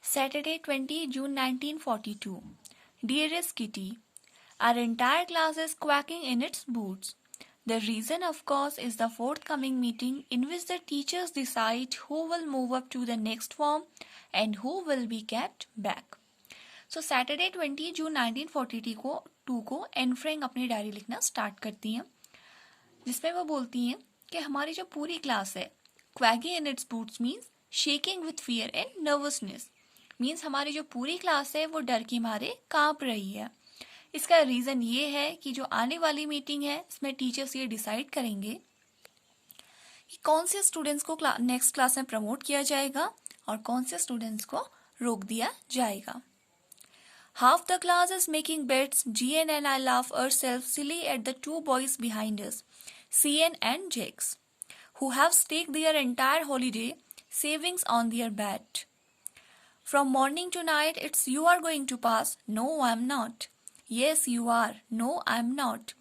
Saturday, 20 June 1942. Dearest Kitty, our entire class is quacking in its boots. The reason, of course, is the forthcoming meeting in which the teachers decide who will move up to the next form and who will be kept back. So Saturday 20 जून 1942 को Anne Frank अपनी diary लिखना start करती हैं, जिसमें वो बोलती हैं कि हमारी जो पूरी क्लास है, क्वैगी in its boots means shaking with fear and nervousness, means हमारी जो पूरी क्लास है वो डर के मारे कांप रही है. इसका रीज़न ये है कि जो आने वाली मीटिंग है इसमें टीचर्स ये डिसाइड करेंगे कि कौन से स्टूडेंट्स को नेक्स्ट क्लास में प्रमोट किया जाएगा और कौन से स्टूडेंट्स को रोक दिया जाएगा. Half the class is making bets. GN and I laugh ourselves silly at the two boys behind us, CN and Jax, who have staked their entire holiday savings on their bet. From morning to night, it's you are going to pass. No, I'm not. Yes, you are. No, I'm not.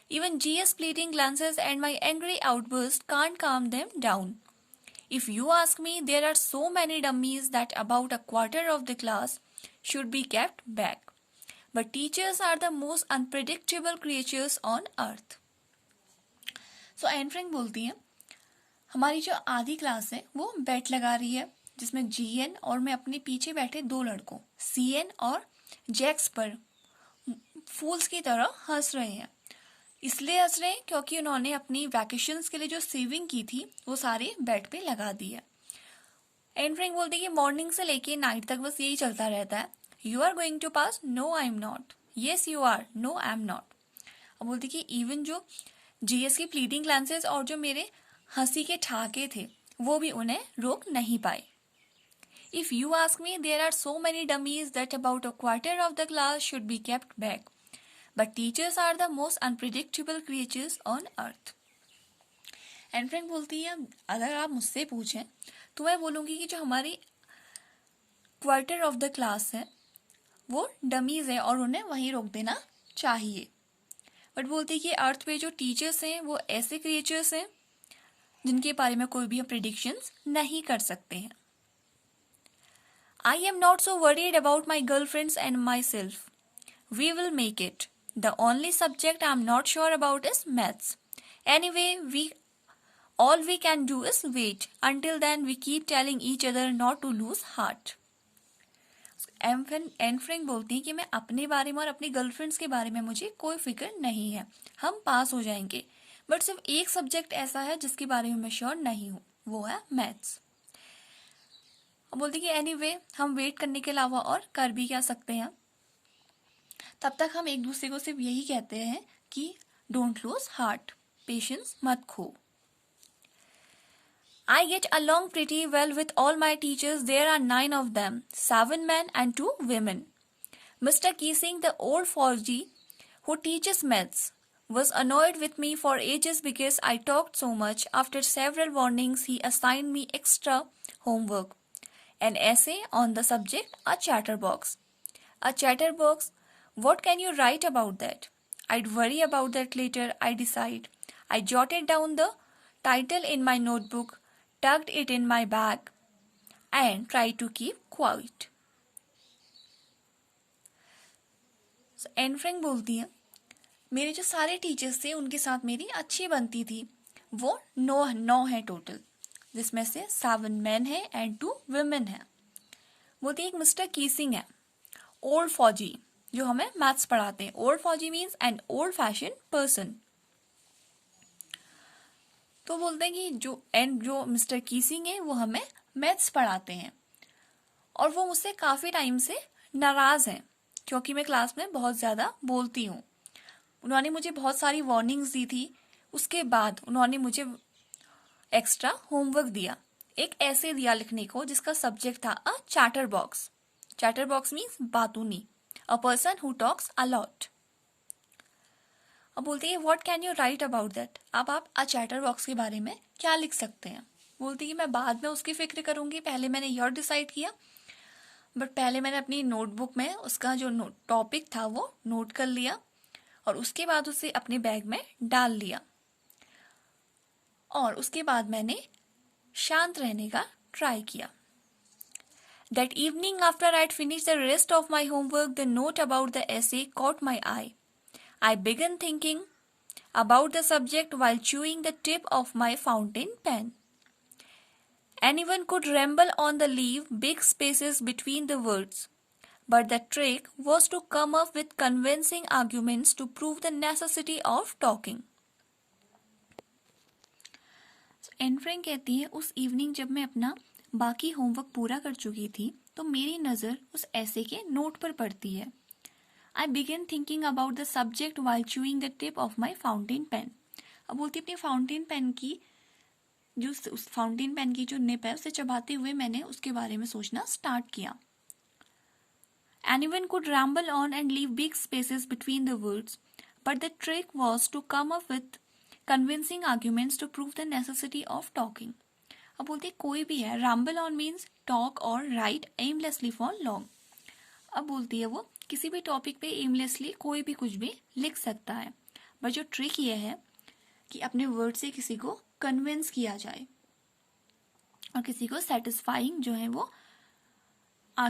Even GS pleading glances and my angry outburst can't calm them down. If you ask me, there are so many dummies that about a quarter of the class should be kept back. But teachers are the most unpredictable creatures on earth. So N Frank बोलती हैं, हमारी जो आधी class है वो बेट लगा रही है, जिसमें जीएन और मैं अपने पीछे बैठे दो लड़कों सीएन और जैक्स पर फूल्स की तरह हंस रहे हैं. इसलिए हंस रहे हैं क्योंकि उन्होंने अपनी वैकेशंस के लिए जो सेविंग की थी वो सारे बेट पे लगा दी है. एन फ्रैंक बोलती है कि मॉर्निंग से लेके नाइट तक बस यही चलता रहता है. You are going to pass. No I am not. Yes you are. No I am not. अब बोलती कि इवन जो जीएस की प्लीडिंग ग्लांसेस और जो मेरे हंसी के ठहाके थे वो भी उन्हें रोक नहीं पाए. If you ask me, there are so many dummies that about a quarter of the class should be kept back. But teachers are the most unpredictable creatures on earth. Anne Frank बोलती है, अगर आप मुझसे पूछें तो मैं बोलूँगी कि जो हमारी क्वार्टर ऑफ द क्लास है वो डमीज है और उन्हें वहीं रोक देना चाहिए. बट बोलती है कि अर्थ पे जो टीचर्स हैं वो ऐसे क्रिएचर्स हैं जिनके बारे में कोई भी हम प्रिडिक्शंस नहीं कर सकते हैं. I am not so worried about my girlfriends and myself. We will make it. The only subject I am not sure about is maths. Anyway, all we can do is wait. Until then, we keep telling each other not to lose heart. N Frank बोलती हैं कि मैं अपने बारे में और अपनी girlfriends के बारे में मुझे कोई फिक्र नहीं है. हम पास हो जाएंगे. बट सिर्फ एक सब्जेक्ट ऐसा है जिसके बारे में मैं श्योर नहीं हूँ, वो है मैथ्स. बोलती कि एनीवे हम वेट करने के अलावा और कर भी क्या सकते हैं. तब तक हम एक दूसरे को सिर्फ यही कहते हैं कि डोंट लूज हार्ट, पेशेंस मत खो. I get along pretty well with all my teachers. There are 9 of them, 7 men and 2 women. Mr. Keesing, the old Forgy, who teaches maths, was annoyed with me for ages because I talked so much. After several warnings, he assigned me extra homework. An essay on the subject, a chatterbox. A chatterbox? What can you write about that? I'd worry about that later, I decide. I jotted down the title in my notebook, tucked it in my bag, and tried to keep quiet. So, N Frank बोलती है, मेरे जो सारे teachers थे उनके साथ मेरी अच्छी बनती थी. वो 9 है टोटल, जिसमें से 7 मैन है एंड 2 वुमेन है. बोलती है एक मिस्टर कीसिंग है, ओल्ड फौजी, जो हमें मैथ्स पढ़ाते हैं. ओल्ड फौजी means an old fashion person. तो बोलते हैं कि जो मिस्टर कीसिंग है वो हमें मैथ्स पढ़ाते हैं और वो मुझसे काफ़ी टाइम से नाराज़ हैं क्योंकि मैं क्लास में बहुत ज़्यादा बोलती हूँ. उन्होंने मुझे बहुत सारी वार्निंग्स दी थी. उसके बाद उन्होंने मुझे एक्स्ट्रा होमवर्क दिया, एक ऐसे दिया लिखने को जिसका सब्जेक्ट था a chatterbox. Chatterbox means बातूनी, a person who talks a lot. अब बोलती है what can you write about that. अब आप अ चैटर बॉक्स के बारे में क्या लिख सकते हैं. बोलती है मैं बाद में उसकी फिक्र करूंगी, पहले मैंने यह डिसाइड किया. बट पहले मैंने अपनी नोटबुक में उसका जो टॉपिक था वो नोट कर लिया और उसके बाद उसे अपने बैग में डाल लिया और उसके बाद मैंने शांत रहने का ट्राई किया. That evening, after I'd finished the rest of my homework, the note about the essay caught my eye. I began thinking about the subject while chewing the tip of my fountain pen. Anyone could ramble on the leave big spaces between the words. But the trick was to come up with convincing arguments to prove the necessity of talking. Anne Frank कहती है, उस evening जब मैं अपना बाकी homework पूरा कर चुकी थी तो मेरी नज़र उस ऐसे के नोट पर पड़ती है. I began thinking about the subject while chewing the tip of my fountain pen. अब बोलती अपनी फाउंटेन पेन की उस फाउंटेन पेन की जो निप है उसे चबाते हुए मैंने उसके बारे में सोचना स्टार्ट किया. Anyone could ramble on and leave big spaces between the words, but the trick was to come up with convincing arguments to prove the necessity of talking. अब बोलते कोई भी है, ramble on means talk or write aimlessly for long. अब बोलती है वो किसी भी टॉपिक पे aimlessly कोई भी कुछ भी लिख सकता है, बट जो ट्रिक ये है कि अपने वर्ड से किसी को कन्विंस किया जाए और किसी को सेटिस्फाइंग जो है वो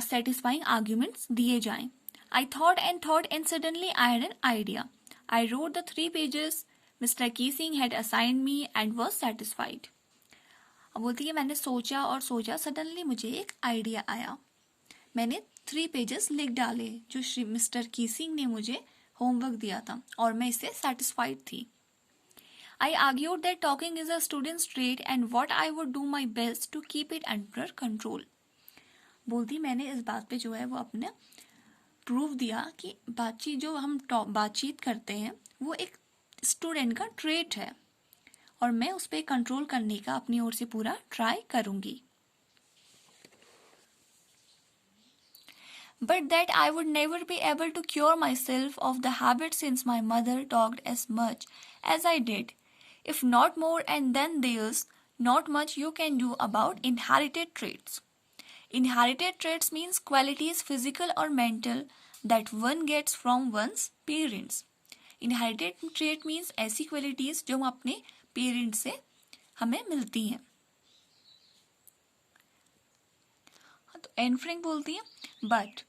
satisfying arguments दिए जाएं. I thought and suddenly I had an idea. I wrote the 3 pages Mr. Keesing had assigned me and was satisfied. अब बोलती है मैंने सोचा और सोचा, सडनली मुझे एक आइडिया आया. मैंने 3 पेजेस लिख डाले जो श्री मिस्टर कीसिंग ने मुझे होमवर्क दिया था और मैं इससे सेटिस्फाइड थी. I argued that talking is a student's trait and what I would do my best to keep it under control. बोलती मैंने इस बात पे जो है वो अपने प्रूव दिया कि बातचीत जो हम बातचीत करते हैं वो एक स्टूडेंट का ट्रेट है और मैं उस पर कंट्रोल करने का अपनी ओर से पूरा ट्राई करूंगी. But that I would never be able to cure myself of the habit since my mother talked as much as I did, if not more, and then there's not much you can do about inherited traits. Inherited traits means qualities physical or mental that one gets from one's parents. Inherited trait means ऐसी qualities जो हम अपने parents से हमें मिलती हैं. तो N Frank बोलती है बट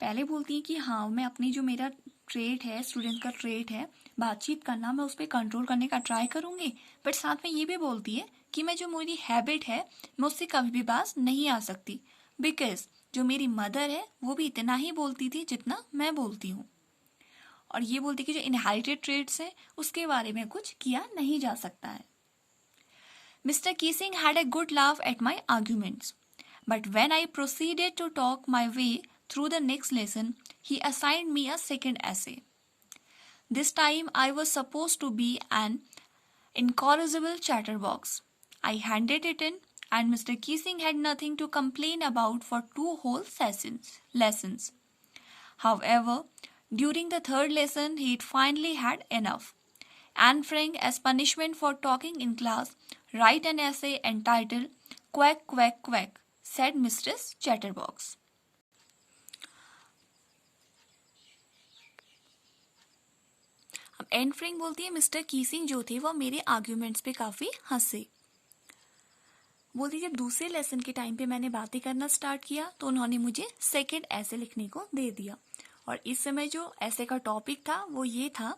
पहले बोलती है कि हाँ मैं अपनी जो मेरा ट्रेट है, स्टूडेंट का ट्रेट है बातचीत करना, मैं उस पर कंट्रोल करने का ट्राई करूँगी. बट साथ में ये भी बोलती है कि मैं जो मेरी हैबिट है मैं उससे कभी भी बात नहीं आ सकती, बिकॉज जो मेरी मदर है वो भी इतना ही बोलती थी जितना मैं बोलती हूँ. और ये बोलती कि जो इनहेरिटेड ट्रेट्स हैं उसके बारे में कुछ किया नहीं जा सकता है. Mr Keesing had a good laugh at my arguments, but when I proceeded to talk my way through the next lesson he assigned me a second essay. This time I was supposed to be an incorrigible chatterbox. I handed it in, and Mr. Keesing had nothing to complain about for 2 whole lessons. However, during the 3rd lesson, he'd finally had enough. Anne Frank, as punishment for talking in class, write an essay entitled "Quack, Quack, Quack," said Mistress Chatterbox. अब N Frank बोलती है Mr कीसिंग जो थे वो मेरे arguments पे काफ़ी हंसे. बोलती जब दूसरे लेसन के टाइम पे मैंने बातें करना स्टार्ट किया तो उन्होंने मुझे सेकेंड ऐसे लिखने को दे दिया और इस समय जो ऐसे का टॉपिक था वो ये था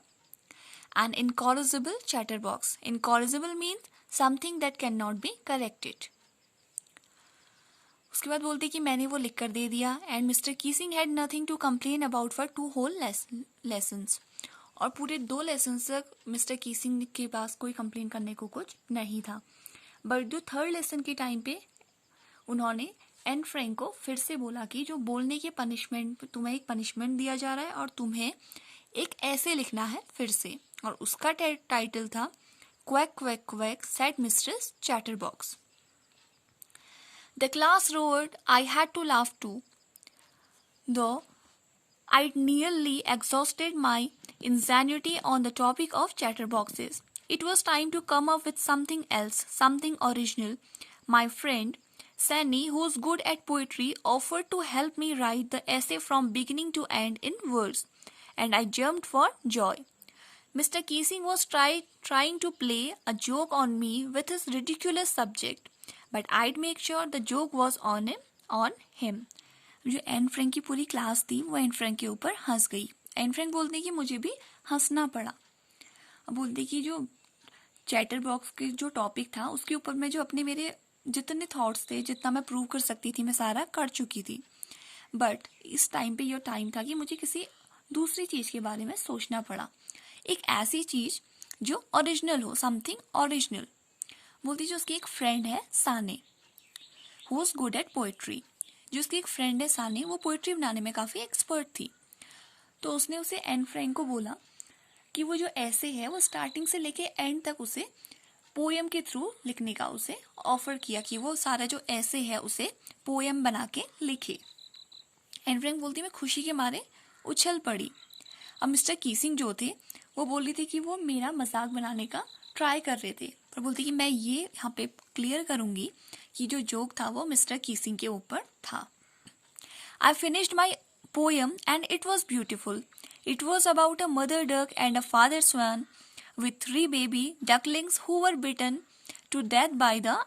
an incorrigible chatterbox. Incorrigible means something that can not be corrected. उसके बाद बोलती कि मैंने वो लिख कर दे दिया and Mr Keesing had nothing to complain about for 2 whole lessons. और पूरे 2 लेसन तक मिस्टर कीसिंग के पास कोई कंप्लेन करने को कुछ नहीं था. बट जो 3rd लेसन के टाइम पे उन्होंने एन फ्रैंक को फिर से बोला कि जो बोलने के पनिशमेंट, तुम्हें एक पनिशमेंट दिया जा रहा है और तुम्हें एक ऐसे लिखना है फिर से, और उसका टाइटल था quack quack quack said mistress chatterbox. The class roared. I had to laugh too, though I'd nearly exhausted my insanity on the topic of chatterboxes. It was time to come up with something else, something original. My friend, Sanny, who's good at poetry, offered to help me write the essay from beginning to end in verse, and I jumped for joy. Mr. Keesing was trying to play a joke on me with his ridiculous subject, but I'd make sure the joke was on him on him. जो Anne Frank की पूरी class थी वो Anne Frank के ऊपर हंस गई। Anne Frank बोलते कि मुझे भी हंसना पड़ा। अब बोलते कि जो चैटर बॉक्स के जो टॉपिक था उसके ऊपर मैं जो अपने मेरे जितने थॉट्स थे, जितना मैं प्रूव कर सकती थी, मैं सारा कर चुकी थी। बट इस टाइम पे ये टाइम था कि मुझे किसी दूसरी चीज के बारे में सोचना पड़ा, एक ऐसी चीज जो ओरिजिनल हो, समथिंग ओरिजिनल। बोलती जो उसकी एक फ्रेंड है Sanne, who is good at poetry. जो उसकी एक फ्रेंड है साने, वो पोएट्री बनाने में काफी एक्सपर्ट थी। तो उसने उसे एन फ्रैंक को बोला कि वो जो ऐसे है वो स्टार्टिंग से लेके एंड तक उसे पोएम के थ्रू लिखने का उसे ऑफर किया, कि वो सारा जो ऐसे है उसे पोएम बना के लिखे। एन फ्रैंक बोलती मैं खुशी के मारे उछल पड़ी। अब मिस्टर कीसिंग जो थे वो बोल रही थी कि वो मेरा मजाक बनाने का ट्राई कर रहे थे, पर बोलती कि मैं ये यहाँ पे क्लियर करूंगी कि जो जोक था वो मिस्टर कीसिंग के ऊपर था। I finished my poem and it was beautiful. It was about a mother duck and a father swan with 3 baby ducklings who were bitten to death by the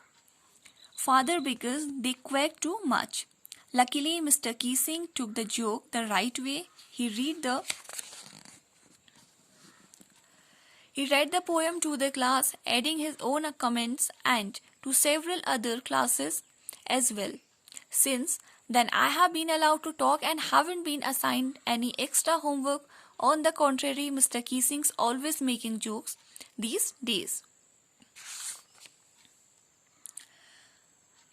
father because they quacked too much. Luckily, Mr. Keesing took the joke the right way. He read the poem to the class, adding his own comments and to several other classes as well. Since then, I have been allowed to talk and haven't been assigned any extra homework. On the contrary, Mr. Keesing's always making jokes these days.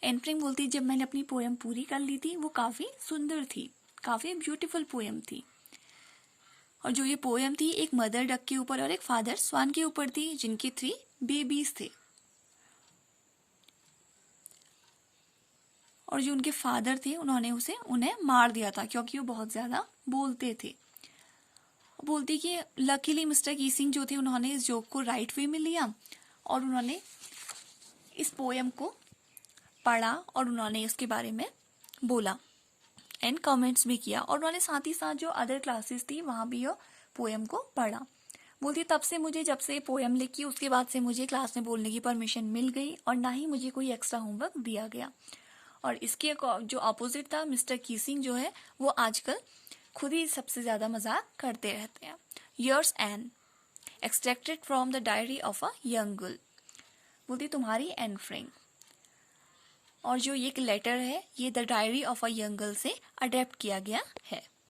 N Frank बोलती जब मैंने अपनी poem पूरी कर ली थी वो काफी सुंदर थी, काफी ब्यूटीफुल पोएम थी। और जो ये पोएम थी एक मदर डक के ऊपर और एक फादर स्वान के ऊपर थी, जिनके 3 बेबीज थे। और जो उनके फादर थे उन्होंने उन्हें मार दिया था क्योंकि वो बहुत ज्यादा बोलते थे। बोलती कि लकीली मिस्टर कीसिंग जो थे उन्होंने इस जोक को राइट वे में लिया और उन्होंने इस पोएम को पढ़ा और उन्होंने इसके बारे में बोला एंड कमेंट्स भी किया, और उन्होंने साथ ही साथ जो अदर क्लासेस थी वहां भी ये पोएम को पढ़ा। बोलती तब से मुझे, जब से पोएम लिखी उसके बाद से मुझे क्लास में बोलने की परमिशन मिल गई और ना ही मुझे कोई एक्स्ट्रा होमवर्क दिया गया। और इसके जो अपोजिट था, मिस्टर कीसिंग जो है वो आजकल खुद ही सबसे ज्यादा मजाक करते रहते हैं। Yours Anne extracted from the diary of a young girl. बोलती तुम्हारी एन फ्रैंक। और जो ये लेटर है ये the diary of a young girl से अडेप्ट किया गया है।